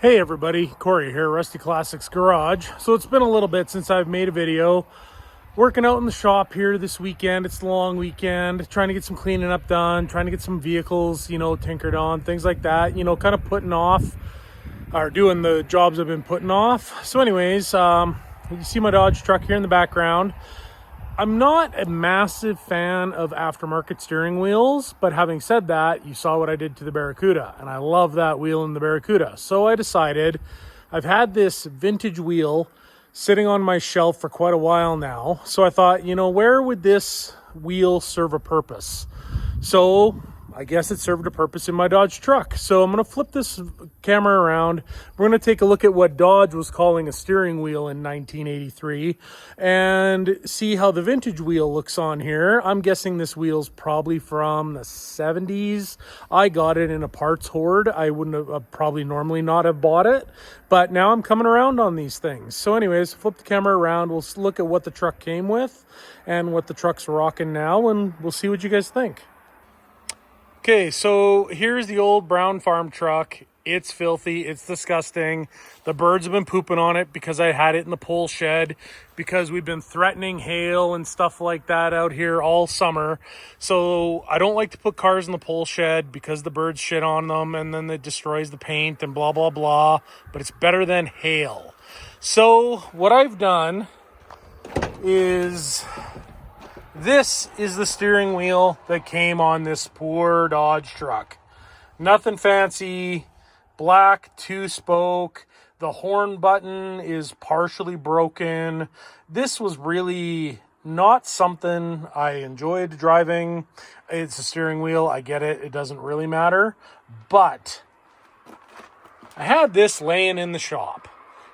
Hey everybody, Corey here, Rusty Classics Garage. So it's been a little bit since I've made a video. Working out in the shop here this weekend. It's the long weekend, trying to get some cleaning up done, trying to get some vehicles, tinkered on, things like that, kind of putting off or doing the jobs I've been putting off. So anyways, you see my Dodge truck here in the background. I'm not a massive fan of aftermarket steering wheels, but having said that, you saw what I did to the Barracuda, and I love that wheel in the Barracuda. So I decided, I've had this vintage wheel sitting on my shelf for quite a while now. So I thought, where would this wheel serve a purpose? So I guess it served a purpose in my Dodge truck. So I'm going to flip this camera around. We're going to take a look at what Dodge was calling a steering wheel in 1983 and see how the vintage wheel looks on here. I'm guessing this wheel's probably from the 70s. I got it in a parts hoard. I wouldn't have probably normally not have bought it, but now I'm coming around on these things. So anyways, flip the camera around. We'll look at what the truck came with and what the truck's rocking now, and we'll see what you guys think. Okay, so here's the old brown farm truck. It's filthy, it's disgusting. The birds have been pooping on it because I had it in the pole shed because we've been threatening hail and stuff like that out here all summer. So I don't like to put cars in the pole shed because the birds shit on them and then it destroys the paint and blah, blah, blah. But it's better than hail. So what I've done is... this is the steering wheel that came on this poor Dodge truck. Nothing fancy, black 2-spoke. The horn button is partially broken. This was really not something I enjoyed driving. It's a steering wheel, I get it, it doesn't really matter. But I had this laying in the shop.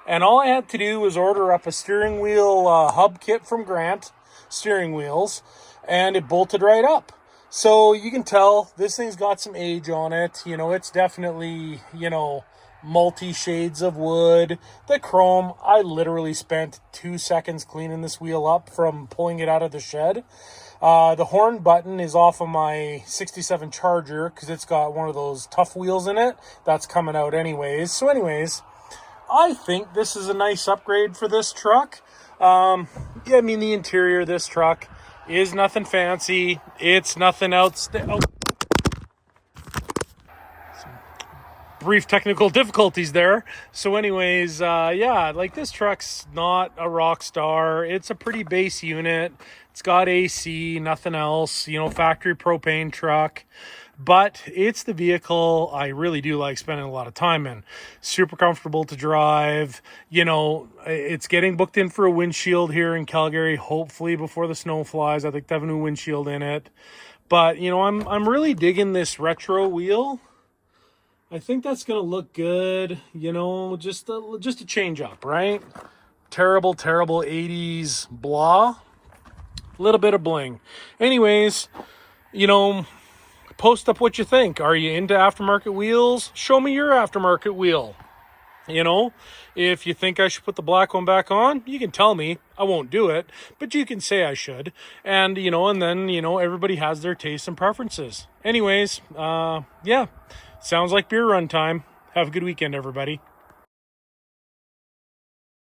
And all I had to do was order up a steering wheel hub kit from Grant steering wheels, and it bolted right up. So you can tell this thing's got some age on it. It's definitely, multi shades of wood. The chrome, I literally spent 2 seconds cleaning this wheel up from pulling it out of the shed. The horn button is off of my 67 Charger because it's got one of those tough wheels in it. That's coming out anyways. So anyways, I think this is a nice upgrade for this truck. The interior of this truck is nothing fancy. It's nothing else. Some brief technical difficulties there. So anyways, this truck's not a rock star. It's a pretty base unit. It's got AC, nothing else, factory propane truck. But it's the vehicle I really do like spending a lot of time in. Super comfortable to drive. It's getting booked in for a windshield here in Calgary, hopefully before the snow flies. I think they have a new windshield in it. But, I'm really digging this retro wheel. I think that's going to look good, just a change up, right? Terrible 80s blah. A little bit of bling. Anyways, post up what you think. Are you into aftermarket wheels? Show me your aftermarket wheel. If you think I should put the black one back on, you can tell me. I won't do it, but you can say I should. And, and then, everybody has their tastes and preferences. Anyways, sounds like beer run time. Have a good weekend, everybody.